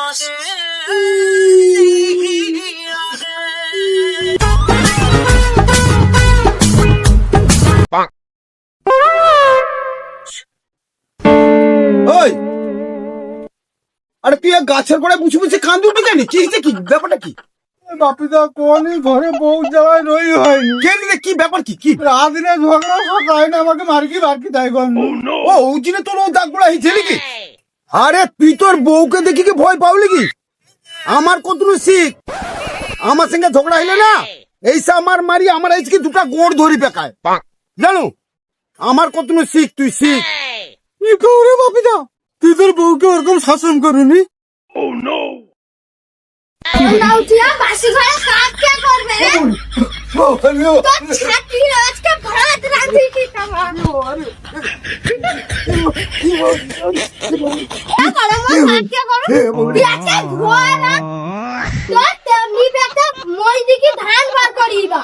ওই আরে তুই গাছের গোড়ায় বুঝে বুঝে কান দুটি কেন? কি হয়েছে? কি ব্যাপারটা কি? বাপিদা কোনি ঘরে বউ জ্বালায় রই হয়নি। কেন রে, কি ব্যাপার? কি রাত দিনে ঝগড়া সকালে না আমাকে মারকি তাই গন্ধ। ও ওইদিনে তোর দাগ গোড়া হয়েছে নাকি? আরে তুই তোর বউকে দেখি কি ভয় পাওলি কি? আমার কত শিখ, আমার সঙ্গে ঝগড়া হইলে না এইসা আমার মারি আমার আজকে দুটা গোড় ধরি পেকায় জানো। আমার কত শিখ, তুই শিখ। কি করে বাপিদা, তুই তোর বউকে ওরকম শাসন করুনি? বাসি ঘরে কাজ কে করবে রে? তোর ছাত্রী আজকে ভাত রাঁধি কি খাবা? মই দিকে ধান বার করিবা।